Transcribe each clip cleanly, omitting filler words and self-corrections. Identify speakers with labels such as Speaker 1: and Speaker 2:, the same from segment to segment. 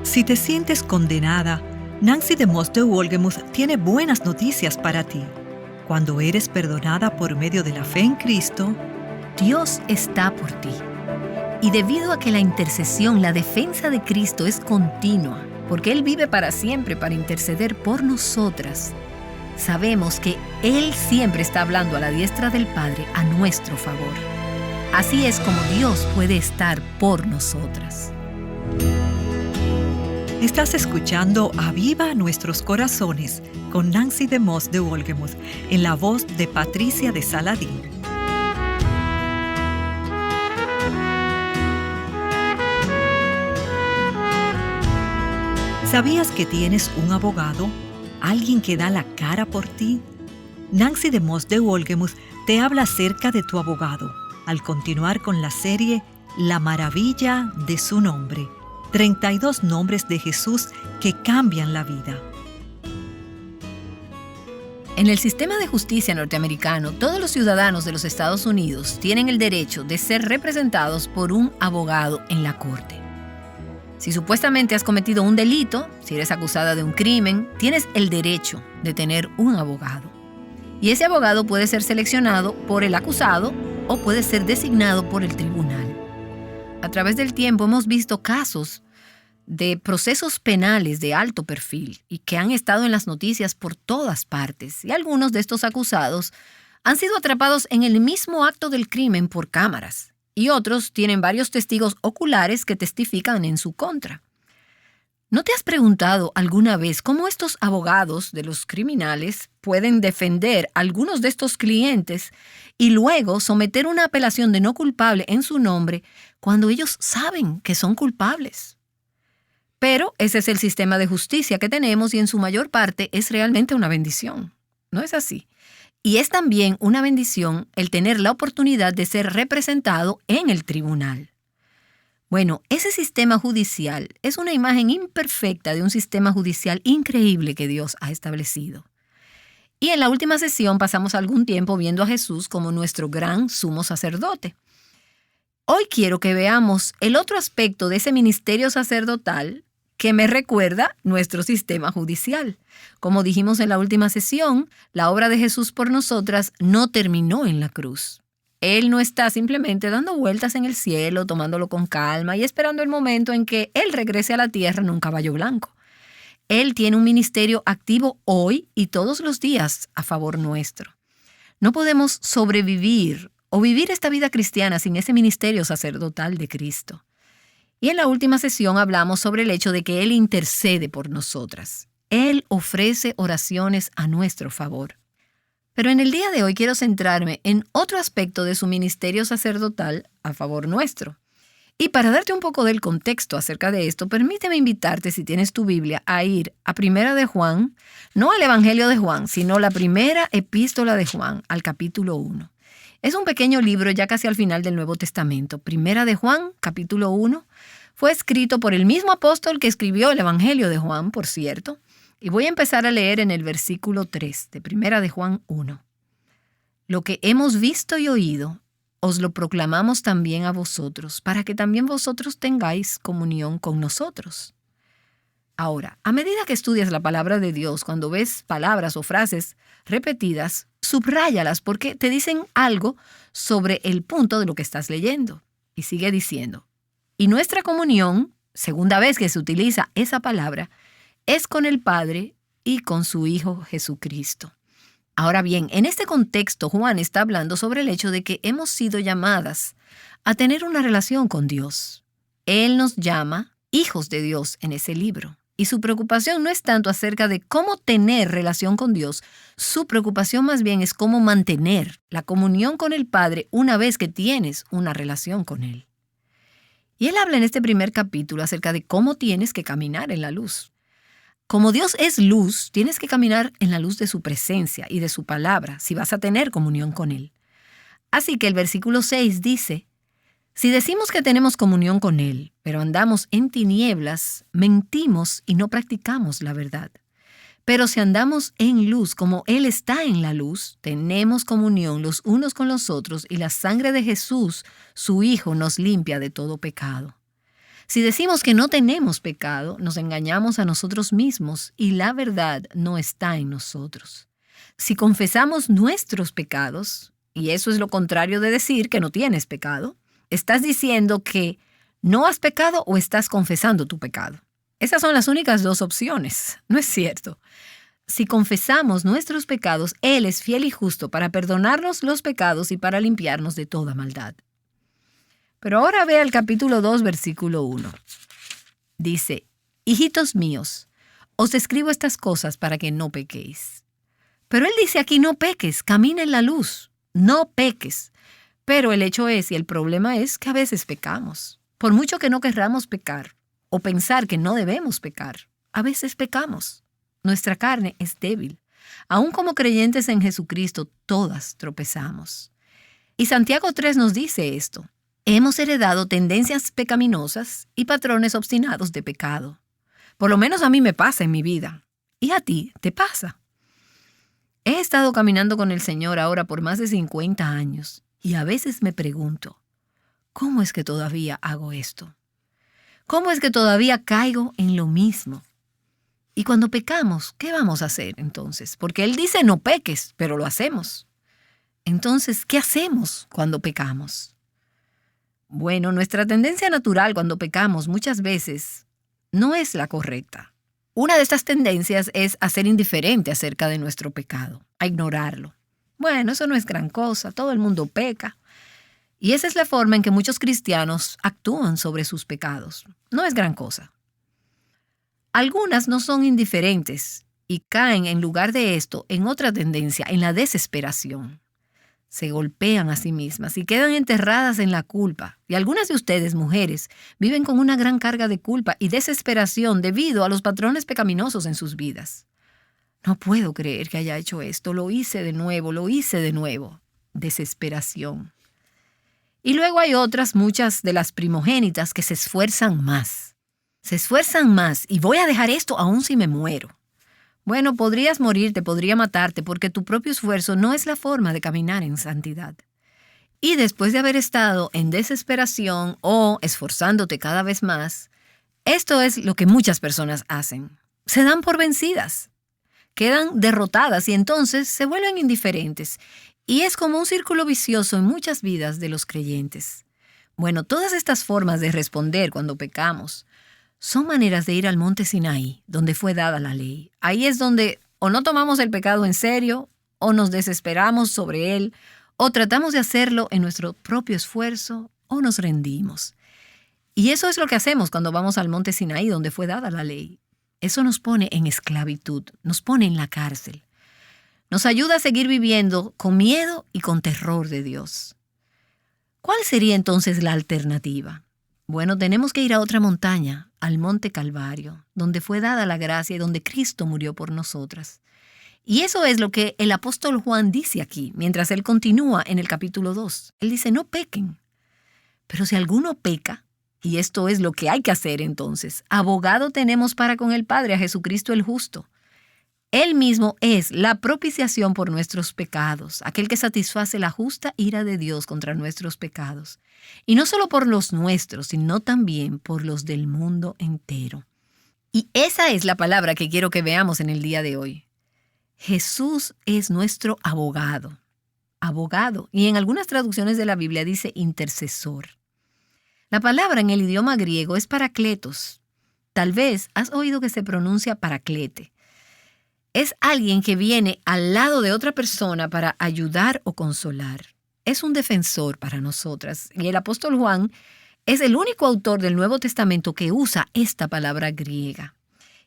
Speaker 1: Si te sientes condenada, Nancy DeMoss de Wolgemuth tiene buenas noticias para ti. Cuando eres perdonada por medio de la fe en Cristo,
Speaker 2: Dios está por ti. Y debido a que la intercesión, la defensa de Cristo es continua, porque Él vive para siempre para interceder por nosotras, sabemos que Él siempre está hablando a la diestra del Padre a nuestro favor. Así es como Dios puede estar por nosotras.
Speaker 1: estás escuchando Aviva Nuestros Corazones con Nancy DeMoss de Wolgemuth en la voz de Patricia de Saladín. ¿Sabías que tienes un abogado? ¿Alguien que da la cara por ti? Nancy DeMoss de Wolgemuth te habla acerca de tu abogado, al continuar con la serie La maravilla de su nombre. 32 nombres de Jesús que cambian la vida.
Speaker 2: En el sistema de justicia norteamericano, todos los ciudadanos de los Estados Unidos tienen el derecho de ser representados por un abogado en la corte. Si supuestamente has cometido un delito, si eres acusada de un crimen, tienes el derecho de tener un abogado. Y ese abogado puede ser seleccionado por el acusado o puede ser designado por el tribunal. A través del tiempo hemos visto casos de procesos penales de alto perfil y que han estado en las noticias por todas partes. Y algunos de estos acusados han sido atrapados en el mismo acto del crimen por cámaras. Y otros tienen varios testigos oculares que testifican en su contra. ¿No te has preguntado alguna vez cómo estos abogados de los criminales pueden defender a algunos de estos clientes y luego someter una apelación de no culpable en su nombre cuando ellos saben que son culpables? Pero ese es el sistema de justicia que tenemos y en su mayor parte es realmente una bendición. ¿No es así? Y es también una bendición el tener la oportunidad de ser representado en el tribunal. Bueno, ese sistema judicial es una imagen imperfecta de un sistema judicial increíble que Dios ha establecido. Y en la última sesión pasamos algún tiempo viendo a Jesús como nuestro gran sumo sacerdote. Hoy quiero que veamos el otro aspecto de ese ministerio sacerdotal que me recuerda nuestro sistema judicial. Como dijimos en la última sesión, la obra de Jesús por nosotras no terminó en la cruz. Él no está simplemente dando vueltas en el cielo, tomándolo con calma y esperando el momento en que Él regrese a la tierra en un caballo blanco. Él tiene un ministerio activo hoy y todos los días a favor nuestro. No podemos sobrevivir o vivir esta vida cristiana sin ese ministerio sacerdotal de Cristo. Y en la última sesión hablamos sobre el hecho de que Él intercede por nosotras. Él ofrece oraciones a nuestro favor. Pero en el día de hoy quiero centrarme en otro aspecto de su ministerio sacerdotal a favor nuestro. Y para darte un poco del contexto acerca de esto, permíteme invitarte, si tienes tu Biblia, a ir a Primera de Juan, no al Evangelio de Juan, sino la primera epístola de Juan, al capítulo 1. Es un pequeño libro ya casi al final del Nuevo Testamento. Primera de Juan, capítulo 1, fue escrito por el mismo apóstol que escribió el Evangelio de Juan, por cierto. Y voy a empezar a leer en el versículo 3 de Primera de Juan 1. Lo que hemos visto y oído, os lo proclamamos también a vosotros, para que también vosotros tengáis comunión con nosotros. Ahora, a medida que estudias la palabra de Dios, cuando ves palabras o frases repetidas, subráyalas porque te dicen algo sobre el punto de lo que estás leyendo. Y sigue diciendo, y nuestra comunión, segunda vez que se utiliza esa palabra, es con el Padre y con su Hijo Jesucristo. Ahora bien, en este contexto, Juan está hablando sobre el hecho de que hemos sido llamadas a tener una relación con Dios. Él nos llama hijos de Dios en ese libro. Y su preocupación no es tanto acerca de cómo tener relación con Dios, su preocupación más bien es cómo mantener la comunión con el Padre una vez que tienes una relación con Él. Y él habla en este primer capítulo acerca de cómo tienes que caminar en la luz. Como Dios es luz, tienes que caminar en la luz de su presencia y de su palabra si vas a tener comunión con Él. Así que el versículo 6 dice, si decimos que tenemos comunión con Él, pero andamos en tinieblas, mentimos y no practicamos la verdad. Pero si andamos en luz como Él está en la luz, tenemos comunión los unos con los otros y la sangre de Jesús, su Hijo, nos limpia de todo pecado. Si decimos que no tenemos pecado, nos engañamos a nosotros mismos y la verdad no está en nosotros. Si confesamos nuestros pecados, y eso es lo contrario de decir que no tienes pecado, estás diciendo que no has pecado o estás confesando tu pecado. Esas son las únicas dos opciones, ¿no es cierto? Si confesamos nuestros pecados, Él es fiel y justo para perdonarnos los pecados y para limpiarnos de toda maldad. Pero ahora vea el capítulo 2, versículo 1. Dice, hijitos míos, os escribo estas cosas para que no pequéis. Pero Él dice aquí, no peques, camina en la luz, no peques. Pero el hecho es, y el problema es, que a veces pecamos. Por mucho que no querramos pecar, o pensar que no debemos pecar, a veces pecamos. Nuestra carne es débil. Aún como creyentes en Jesucristo, todas tropezamos. Y Santiago 3 nos dice esto. Hemos heredado tendencias pecaminosas y patrones obstinados de pecado. Por lo menos a mí me pasa en mi vida. ¿Y a ti te pasa? He estado caminando con el Señor ahora por más de 50 años y a veces me pregunto, ¿cómo es que todavía hago esto? ¿Cómo es que todavía caigo en lo mismo? Y cuando pecamos, ¿qué vamos a hacer entonces? Porque Él dice no peques, pero lo hacemos. Entonces, ¿qué hacemos cuando pecamos? Bueno, nuestra tendencia natural cuando pecamos muchas veces no es la correcta. Una de estas tendencias es a ser indiferente acerca de nuestro pecado, a ignorarlo. Bueno, eso no es gran cosa, todo el mundo peca. Y esa es la forma en que muchos cristianos actúan sobre sus pecados. No es gran cosa. Algunas no son indiferentes y caen en lugar de esto en otra tendencia, en la desesperación. Se golpean a sí mismas y quedan enterradas en la culpa. Y algunas de ustedes, mujeres, viven con una gran carga de culpa y desesperación debido a los patrones pecaminosos en sus vidas. No puedo creer que haya hecho esto, lo hice de nuevo. Desesperación. Y luego hay otras, muchas de las primogénitas, que se esfuerzan más. Se esfuerzan más y voy a dejar esto aún si me muero. Bueno, podrías morirte, podría matarte, porque tu propio esfuerzo no es la forma de caminar en santidad. Y después de haber estado en desesperación o esforzándote cada vez más, esto es lo que muchas personas hacen. Se dan por vencidas, quedan derrotadas y entonces se vuelven indiferentes. Y es como un círculo vicioso en muchas vidas de los creyentes. Bueno, todas estas formas de responder cuando pecamos son maneras de ir al monte Sinaí, donde fue dada la ley. Ahí es donde o no tomamos el pecado en serio, o nos desesperamos sobre él, o tratamos de hacerlo en nuestro propio esfuerzo, o nos rendimos. Y eso es lo que hacemos cuando vamos al monte Sinaí, donde fue dada la ley. Eso nos pone en esclavitud, nos pone en la cárcel. Nos ayuda a seguir viviendo con miedo y con terror de Dios. ¿Cuál sería entonces la alternativa? Bueno, tenemos que ir a otra montaña, al monte Calvario, donde fue dada la gracia y donde Cristo murió por nosotras. Y eso es lo que el apóstol Juan dice aquí, mientras él continúa en el capítulo 2. Él dice, no pequen. Pero si alguno peca, y esto es lo que hay que hacer entonces, abogado tenemos para con el Padre, a Jesucristo el justo. Él mismo es la propiciación por nuestros pecados, aquel que satisface la justa ira de Dios contra nuestros pecados. Y no solo por los nuestros, sino también por los del mundo entero. Y esa es la palabra que quiero que veamos en el día de hoy. Jesús es nuestro abogado. Abogado. Y en algunas traducciones de la Biblia dice intercesor. La palabra en el idioma griego es parakletos. Tal vez has oído que se pronuncia paraklete. Es alguien que viene al lado de otra persona para ayudar o consolar. Es un defensor para nosotras. Y el apóstol Juan es el único autor del Nuevo Testamento que usa esta palabra griega.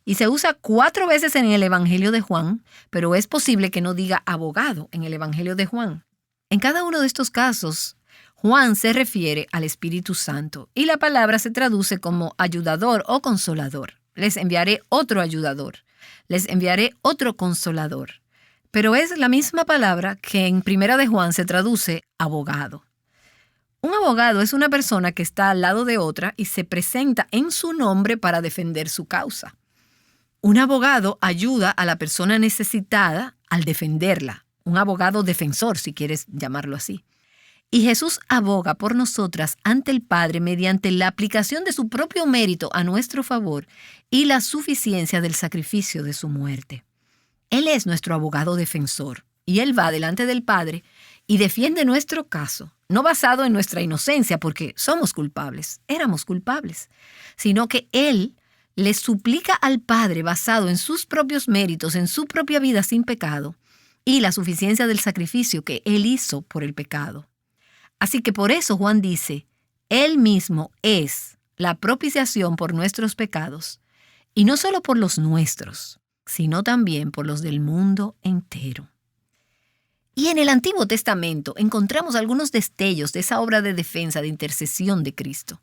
Speaker 2: Y se usa 4 veces en el Evangelio de Juan, pero es posible que no diga abogado en el Evangelio de Juan. En cada uno de estos casos, Juan se refiere al Espíritu Santo y la palabra se traduce como ayudador o consolador. Les enviaré otro ayudador. Les enviaré otro consolador. Pero es la misma palabra que en Primera de Juan se traduce abogado. Un abogado es una persona que está al lado de otra y se presenta en su nombre para defender su causa. Un abogado ayuda a la persona necesitada al defenderla. Un abogado defensor, si quieres llamarlo así. Y Jesús aboga por nosotras ante el Padre mediante la aplicación de su propio mérito a nuestro favor y la suficiencia del sacrificio de su muerte. Él es nuestro abogado defensor y Él va delante del Padre y defiende nuestro caso, no basado en nuestra inocencia porque somos culpables, éramos culpables, sino que Él le suplica al Padre basado en sus propios méritos, en su propia vida sin pecado y la suficiencia del sacrificio que Él hizo por el pecado. Así que por eso Juan dice, Él mismo es la propiciación por nuestros pecados, y no solo por los nuestros, sino también por los del mundo entero. Y en el Antiguo Testamento encontramos algunos destellos de esa obra de defensa, de intercesión de Cristo,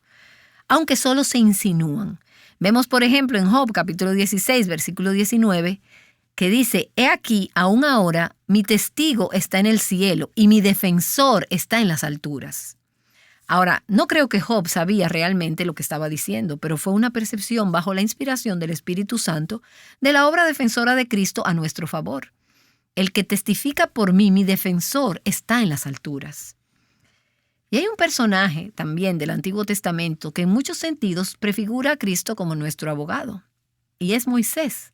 Speaker 2: aunque solo se insinúan. Vemos, por ejemplo, en Job capítulo 16, versículo 19, que dice, «He aquí, aún ahora, mi testigo está en el cielo y mi defensor está en las alturas». Ahora, no creo que Job sabía realmente lo que estaba diciendo, pero fue una percepción bajo la inspiración del Espíritu Santo de la obra defensora de Cristo a nuestro favor. El que testifica por mí, mi defensor, está en las alturas. Y hay un personaje también del Antiguo Testamento que en muchos sentidos prefigura a Cristo como nuestro abogado, y es Moisés.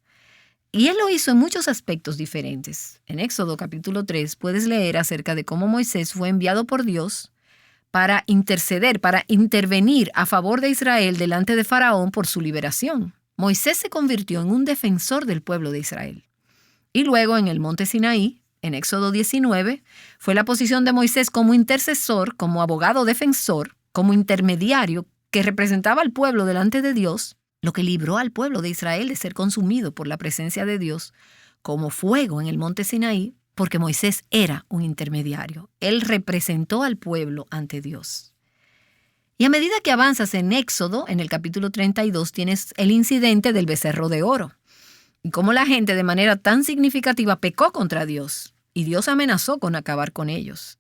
Speaker 2: Y él lo hizo en muchos aspectos diferentes. En Éxodo capítulo 3 puedes leer acerca de cómo Moisés fue enviado por Dios para interceder, para intervenir a favor de Israel delante de Faraón por su liberación. Moisés se convirtió en un defensor del pueblo de Israel. Y luego en el monte Sinaí, en Éxodo 19, fue la posición de Moisés como intercesor, como abogado defensor, como intermediario que representaba al pueblo delante de Dios, lo que libró al pueblo de Israel de ser consumido por la presencia de Dios como fuego en el monte Sinaí, porque Moisés era un intermediario. Él representó al pueblo ante Dios. Y a medida que avanzas en Éxodo, en el capítulo 32, tienes el incidente del becerro de oro. Y cómo la gente de manera tan significativa pecó contra Dios, y Dios amenazó con acabar con ellos.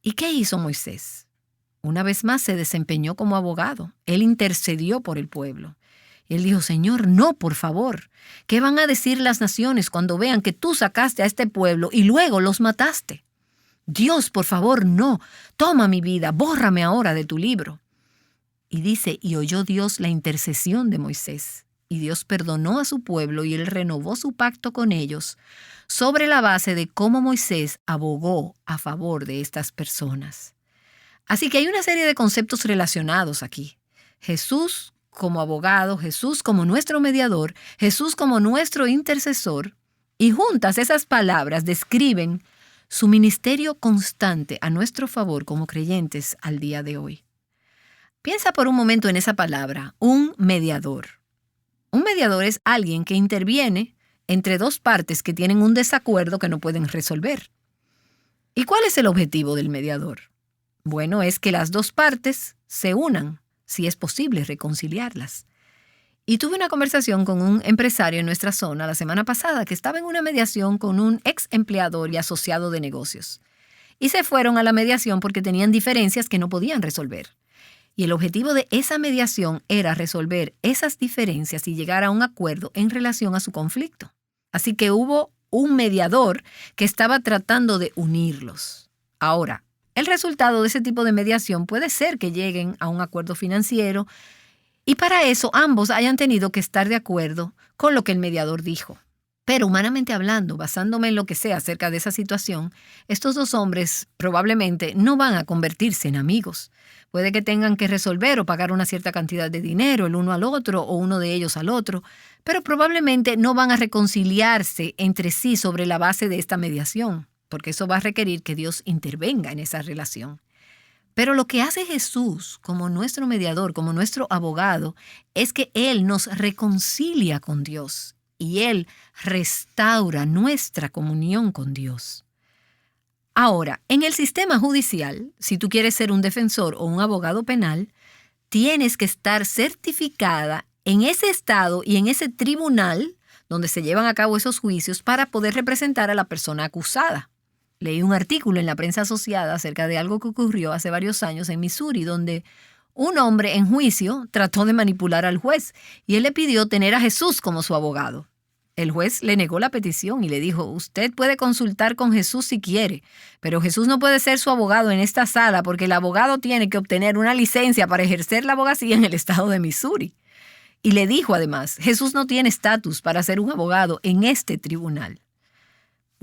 Speaker 2: ¿Y qué hizo Moisés? Una vez más se desempeñó como abogado. Él intercedió por el pueblo. Y él dijo, Señor, no, por favor. ¿Qué van a decir las naciones cuando vean que tú sacaste a este pueblo y luego los mataste? Dios, por favor, no. Toma mi vida, bórrame ahora de tu libro. Y dice, y oyó Dios la intercesión de Moisés. Y Dios perdonó a su pueblo y él renovó su pacto con ellos sobre la base de cómo Moisés abogó a favor de estas personas. Así que hay una serie de conceptos relacionados aquí. Jesús como abogado, Jesús como nuestro mediador, Jesús como nuestro intercesor, y juntas esas palabras describen su ministerio constante a nuestro favor como creyentes al día de hoy. Piensa por un momento en esa palabra, un mediador. Un mediador es alguien que interviene entre dos partes que tienen un desacuerdo que no pueden resolver. ¿Y cuál es el objetivo del mediador? Bueno, es que las dos partes se unan, si es posible reconciliarlas. Y tuve una conversación con un empresario en nuestra zona la semana pasada que estaba en una mediación con un ex empleador y asociado de negocios. Y se fueron a la mediación porque tenían diferencias que no podían resolver. Y el objetivo de esa mediación era resolver esas diferencias y llegar a un acuerdo en relación a su conflicto. Así que hubo un mediador que estaba tratando de unirlos. Ahora, el resultado de ese tipo de mediación puede ser que lleguen a un acuerdo financiero y para eso ambos hayan tenido que estar de acuerdo con lo que el mediador dijo. Pero humanamente hablando, basándome en lo que sé acerca de esa situación, estos dos hombres probablemente no van a convertirse en amigos. Puede que tengan que resolver o pagar una cierta cantidad de dinero el uno al otro o uno de ellos al otro, pero probablemente no van a reconciliarse entre sí sobre la base de esta mediación, porque eso va a requerir que Dios intervenga en esa relación. Pero lo que hace Jesús como nuestro mediador, como nuestro abogado, es que Él nos reconcilia con Dios y Él restaura nuestra comunión con Dios. Ahora, en el sistema judicial, si tú quieres ser un defensor o un abogado penal, tienes que estar certificada en ese estado y en ese tribunal donde se llevan a cabo esos juicios para poder representar a la persona acusada. Leí un artículo en la prensa asociada acerca de algo que ocurrió hace varios años en Missouri, donde un hombre en juicio trató de manipular al juez y él le pidió tener a Jesús como su abogado. El juez le negó la petición y le dijo, usted puede consultar con Jesús si quiere, pero Jesús no puede ser su abogado en esta sala porque el abogado tiene que obtener una licencia para ejercer la abogacía en el estado de Missouri. Y le dijo además, Jesús no tiene estatus para ser un abogado en este tribunal.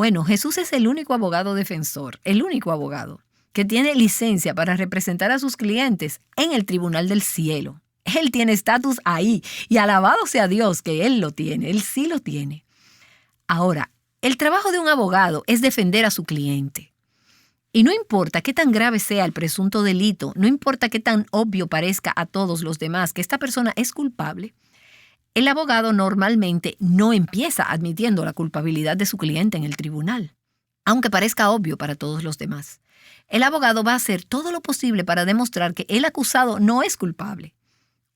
Speaker 2: Bueno, Jesús es el único abogado defensor, el único abogado que tiene licencia para representar a sus clientes en el tribunal del cielo. Él tiene estatus ahí y alabado sea Dios que Él lo tiene, Él sí lo tiene. Ahora, el trabajo de un abogado es defender a su cliente. Y no importa qué tan grave sea el presunto delito, no importa qué tan obvio parezca a todos los demás que esta persona es culpable, el abogado normalmente no empieza admitiendo la culpabilidad de su cliente en el tribunal, aunque parezca obvio para todos los demás. El abogado va a hacer todo lo posible para demostrar que el acusado no es culpable.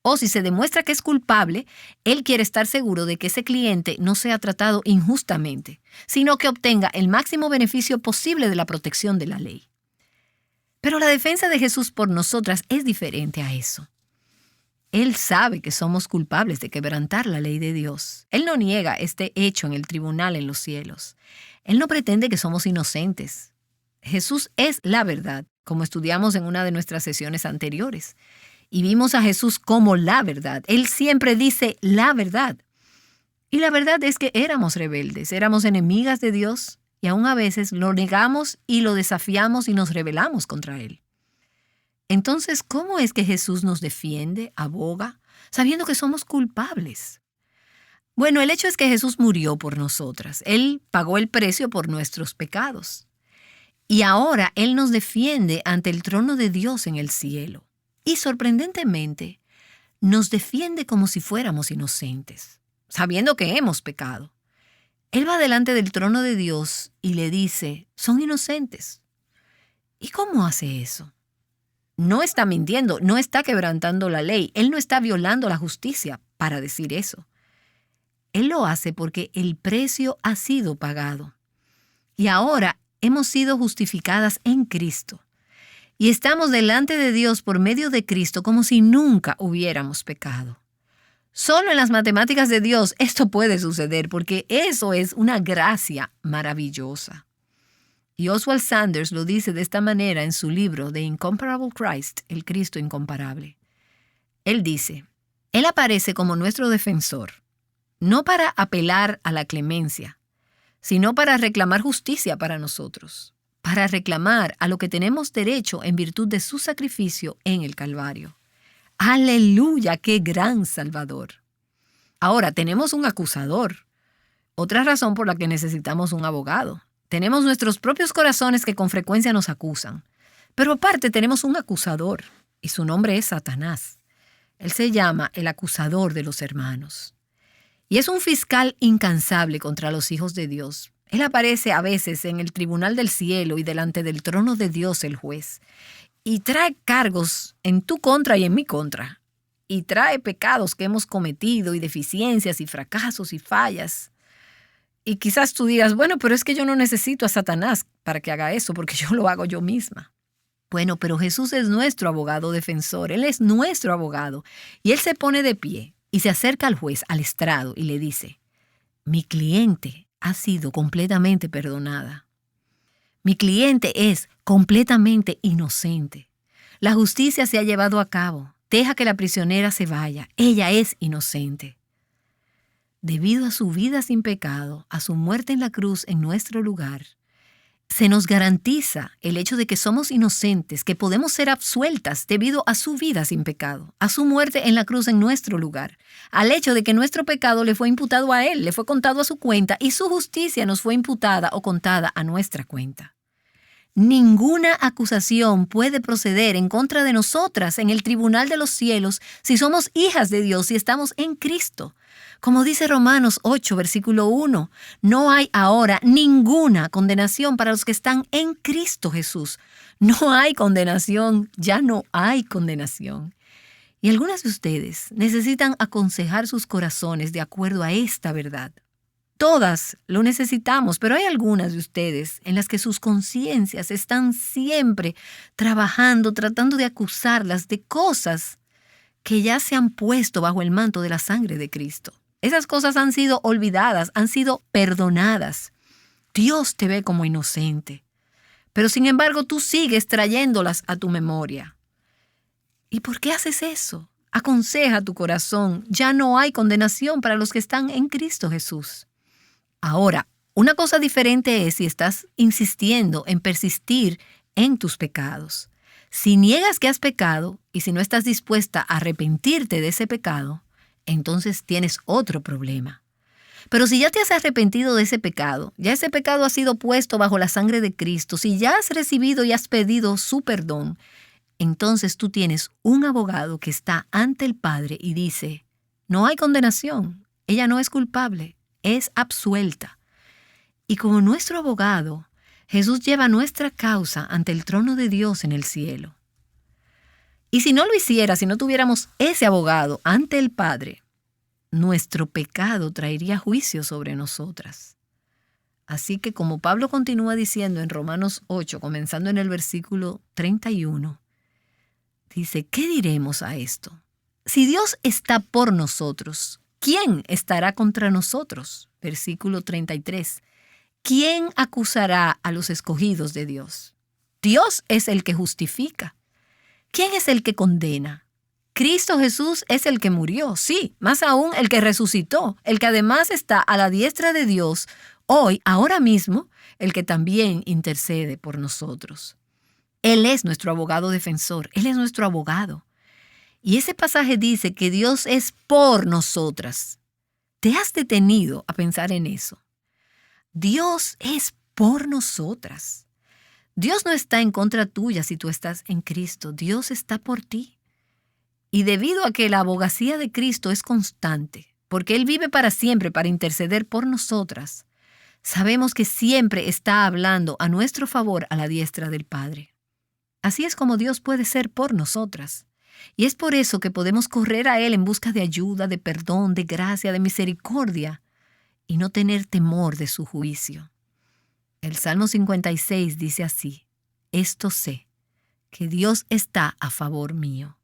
Speaker 2: O si se demuestra que es culpable, él quiere estar seguro de que ese cliente no sea tratado injustamente, sino que obtenga el máximo beneficio posible de la protección de la ley. Pero la defensa de Jesús por nosotras es diferente a eso. Él sabe que somos culpables de quebrantar la ley de Dios. Él no niega este hecho en el tribunal en los cielos. Él no pretende que somos inocentes. Jesús es la verdad, como estudiamos en una de nuestras sesiones anteriores. Y vimos a Jesús como la verdad. Él siempre dice la verdad. Y la verdad es que éramos rebeldes, éramos enemigas de Dios y aún a veces lo negamos y lo desafiamos y nos rebelamos contra Él. Entonces, ¿cómo es que Jesús nos defiende, aboga, sabiendo que somos culpables? Bueno, el hecho es que Jesús murió por nosotras. Él pagó el precio por nuestros pecados. Y ahora Él nos defiende ante el trono de Dios en el cielo. Y sorprendentemente, nos defiende como si fuéramos inocentes, sabiendo que hemos pecado. Él va delante del trono de Dios y le dice, son inocentes. ¿Y cómo hace eso? No está mintiendo, no está quebrantando la ley, Él no está violando la justicia para decir eso. Él lo hace porque el precio ha sido pagado. Y ahora hemos sido justificadas en Cristo. Y estamos delante de Dios por medio de Cristo como si nunca hubiéramos pecado. Solo en las matemáticas de Dios esto puede suceder porque eso es una gracia maravillosa. Y Oswald Sanders lo dice de esta manera en su libro The Incomparable Christ, el Cristo incomparable. Él dice, Él aparece como nuestro defensor, no para apelar a la clemencia, sino para reclamar justicia para nosotros, para reclamar a lo que tenemos derecho en virtud de su sacrificio en el Calvario. ¡Aleluya! ¡Qué gran Salvador! Ahora, tenemos un acusador. Otra razón por la que necesitamos un abogado. Tenemos nuestros propios corazones que con frecuencia nos acusan. Pero aparte tenemos un acusador, y su nombre es Satanás. Él se llama el acusador de los hermanos. Y es un fiscal incansable contra los hijos de Dios. Él aparece a veces en el tribunal del cielo y delante del trono de Dios el juez. Y trae cargos en tu contra y en mi contra. Y trae pecados que hemos cometido y deficiencias y fracasos y fallas. Y quizás tú digas, bueno, pero es que yo no necesito a Satanás para que haga eso porque yo lo hago yo misma. Bueno, pero Jesús es nuestro abogado defensor. Él es nuestro abogado. Y Él se pone de pie y se acerca al juez, al estrado, y le dice, mi cliente ha sido completamente perdonada. Mi cliente es completamente inocente. La justicia se ha llevado a cabo. Deja que la prisionera se vaya. Ella es inocente. Debido a su vida sin pecado, a su muerte en la cruz en nuestro lugar, se nos garantiza el hecho de que somos inocentes, que podemos ser absueltas debido a su vida sin pecado, a su muerte en la cruz en nuestro lugar, al hecho de que nuestro pecado le fue imputado a Él, le fue contado a su cuenta y su justicia nos fue imputada o contada a nuestra cuenta. Ninguna acusación puede proceder en contra de nosotras en el tribunal de los cielos si somos hijas de Dios y estamos en Cristo. Como dice Romanos 8, versículo 1, no hay ahora ninguna condenación para los que están en Cristo Jesús. No hay condenación, ya no hay condenación. Y algunas de ustedes necesitan aconsejar sus corazones de acuerdo a esta verdad. Todas lo necesitamos, pero hay algunas de ustedes en las que sus conciencias están siempre trabajando, tratando de acusarlas de cosas que ya se han puesto bajo el manto de la sangre de Cristo. Esas cosas han sido olvidadas, han sido perdonadas. Dios te ve como inocente. Pero sin embargo tú sigues trayéndolas a tu memoria. ¿Y por qué haces eso? Aconseja tu corazón. Ya no hay condenación para los que están en Cristo Jesús. Ahora, una cosa diferente es si estás insistiendo en persistir en tus pecados. Si niegas que has pecado y si no estás dispuesta a arrepentirte de ese pecado, entonces tienes otro problema. Pero si ya te has arrepentido de ese pecado, ya ese pecado ha sido puesto bajo la sangre de Cristo, si ya has recibido y has pedido su perdón, entonces tú tienes un abogado que está ante el Padre y dice, no hay condenación, ella no es culpable, es absuelta. Y como nuestro abogado, Jesús lleva nuestra causa ante el trono de Dios en el cielo. Y si no lo hiciera, si no tuviéramos ese abogado ante el Padre, nuestro pecado traería juicio sobre nosotras. Así que como Pablo continúa diciendo en Romanos 8, comenzando en el versículo 31, dice, ¿qué diremos a esto? Si Dios está por nosotros, ¿quién estará contra nosotros? Versículo 33. ¿Quién acusará a los escogidos de Dios? Dios es el que justifica. ¿Quién es el que condena? Cristo Jesús es el que murió, sí, más aún el que resucitó, el que además está a la diestra de Dios, hoy, ahora mismo, el que también intercede por nosotros. Él es nuestro abogado defensor, Él es nuestro abogado. Y ese pasaje dice que Dios es por nosotras. ¿Te has detenido a pensar en eso? Dios es por nosotras. Dios no está en contra tuya si tú estás en Cristo. Dios está por ti. Y debido a que la abogacía de Cristo es constante, porque Él vive para siempre para interceder por nosotras, sabemos que siempre está hablando a nuestro favor a la diestra del Padre. Así es como Dios puede ser por nosotras. Y es por eso que podemos correr a Él en busca de ayuda, de perdón, de gracia, de misericordia, y no tener temor de su juicio. El Salmo 56 dice así, esto sé, que Dios está a favor mío.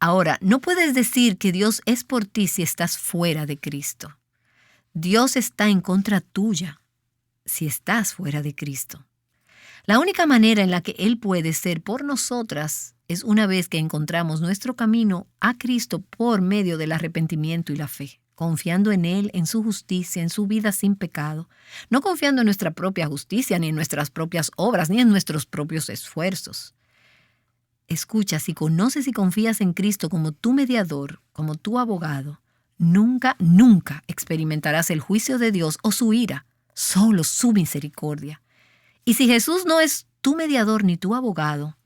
Speaker 2: Ahora, no puedes decir que Dios es por ti si estás fuera de Cristo. Dios está en contra tuya si estás fuera de Cristo. La única manera en la que Él puede ser por nosotras es una vez que encontramos nuestro camino a Cristo por medio del arrepentimiento y la fe, confiando en Él, en su justicia, en su vida sin pecado, no confiando en nuestra propia justicia, ni en nuestras propias obras, ni en nuestros propios esfuerzos. Escucha, si conoces y confías en Cristo como tu mediador, como tu abogado, nunca, nunca experimentarás el juicio de Dios o su ira, solo su misericordia. Y si Jesús no es tu mediador ni tu abogado,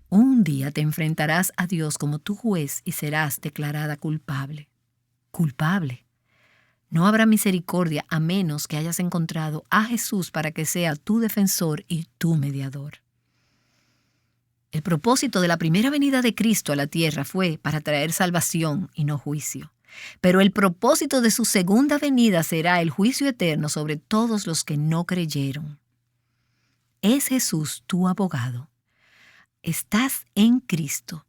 Speaker 2: un día te enfrentarás a Dios como tu juez y serás declarada culpable. Culpable. No habrá misericordia a menos que hayas encontrado a Jesús para que sea tu defensor y tu mediador. El propósito de la primera venida de Cristo a la tierra fue para traer salvación y no juicio. Pero el propósito de su segunda venida será el juicio eterno sobre todos los que no creyeron. ¿Es Jesús tu abogado? ¿Estás en Cristo?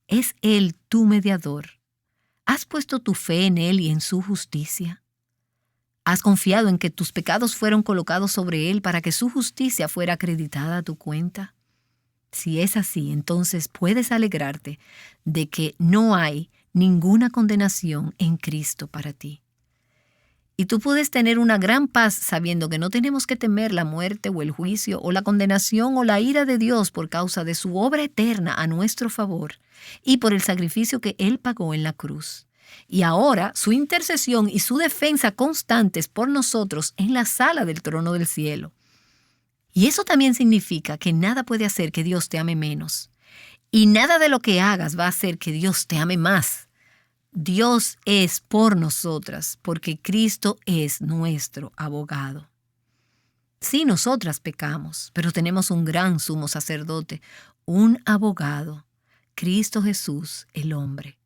Speaker 2: ¿Es Él tu mediador? ¿Has puesto tu fe en Él y en su justicia? ¿Has confiado en que tus pecados fueron colocados sobre Él para que su justicia fuera acreditada a tu cuenta? Si es así, entonces puedes alegrarte de que no hay ninguna condenación en Cristo para ti. Y tú puedes tener una gran paz sabiendo que no tenemos que temer la muerte o el juicio o la condenación o la ira de Dios por causa de su obra eterna a nuestro favor y por el sacrificio que Él pagó en la cruz. Y ahora su intercesión y su defensa constantes por nosotros en la sala del trono del cielo. Y eso también significa que nada puede hacer que Dios te ame menos. Y nada de lo que hagas va a hacer que Dios te ame más. Dios es por nosotras, porque Cristo es nuestro abogado. Sí, nosotras pecamos, pero tenemos un gran sumo sacerdote, un abogado, Cristo Jesús, el hombre.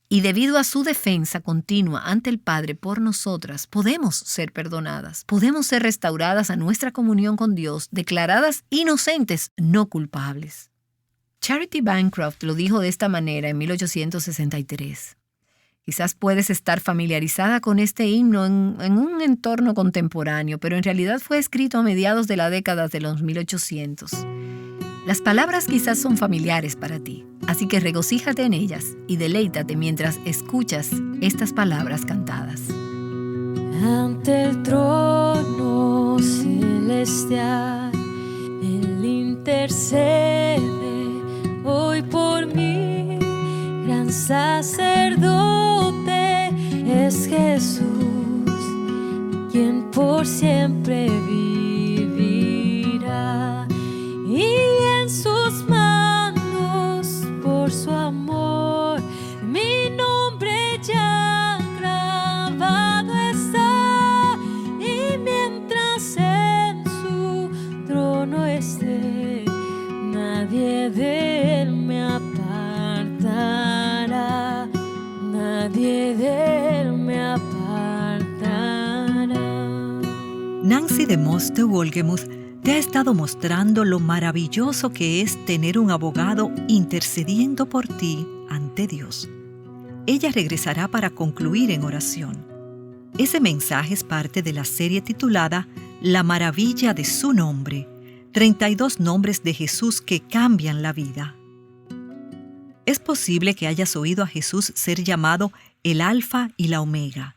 Speaker 2: Y debido a su defensa continua ante el Padre por nosotras, podemos ser perdonadas, podemos ser restauradas a nuestra comunión con Dios, declaradas inocentes, no culpables. Charity Bancroft lo dijo de esta manera en 1863. Quizás puedes estar familiarizada con este himno en un entorno contemporáneo, pero en realidad fue escrito a mediados de la década de los 1800. Las palabras quizás son familiares para ti, así que regocíjate en ellas y deleítate mientras escuchas estas palabras cantadas.
Speaker 3: Ante el trono celestial, Él intercede hoy por mí. Gran sacerdote es Jesús, quien por siempre vivirá. Y en sus manos, por su amor, mi nombre ya grabado está. Y mientras en su trono esté, nadie de él me apartará. Nadie de él me apartará.
Speaker 1: Nancy DeMoss de Wolgemuth te ha estado mostrando lo maravilloso que es tener un abogado intercediendo por ti ante Dios. Ella regresará para concluir en oración. Ese mensaje es parte de la serie titulada La maravilla de su nombre, 32 nombres de Jesús que cambian la vida. Es posible que hayas oído a Jesús ser llamado el Alfa y la Omega.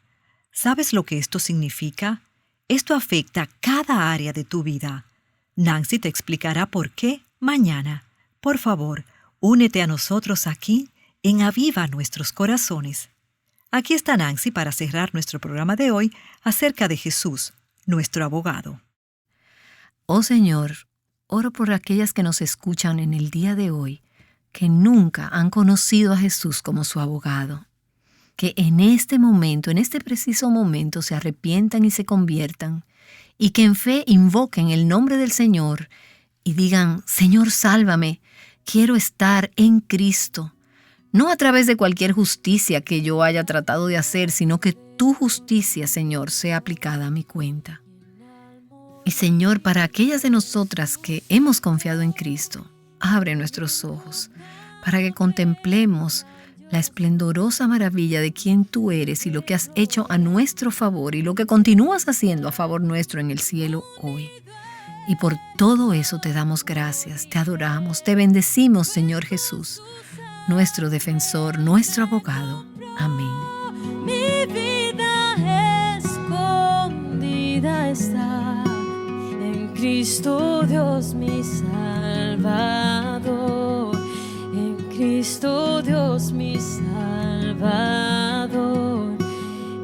Speaker 1: ¿Sabes lo que esto significa? Esto afecta cada área de tu vida. Nancy te explicará por qué mañana. Por favor, únete a nosotros aquí en Aviva Nuestros Corazones. Aquí está Nancy para cerrar nuestro programa de hoy acerca de Jesús, nuestro abogado.
Speaker 2: Oh Señor, oro por aquellas que nos escuchan en el día de hoy, que nunca han conocido a Jesús como su abogado. Que en este momento, en este preciso momento, se arrepientan y se conviertan, y que en fe invoquen el nombre del Señor y digan: Señor, sálvame, quiero estar en Cristo. No a través de cualquier justicia que yo haya tratado de hacer, sino que tu justicia, Señor, sea aplicada a mi cuenta. Y Señor, para aquellas de nosotras que hemos confiado en Cristo, abre nuestros ojos para que contemplemos la esplendorosa maravilla de quién tú eres y lo que has hecho a nuestro favor y lo que continúas haciendo a favor nuestro en el cielo hoy. Y por todo eso te damos gracias, te adoramos, te bendecimos, Señor Jesús, nuestro defensor, nuestro abogado. Amén.
Speaker 3: Mi vida escondida está en Cristo Dios mi Salvador. En Cristo Dios mi Salvador.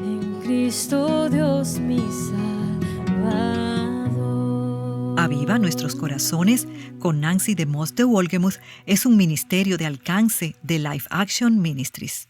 Speaker 3: En Cristo Dios mi Salvador.
Speaker 1: Aviva Nuestros Corazones con Nancy DeMoss de Wolgemuth es un ministerio de alcance de Life Action Ministries.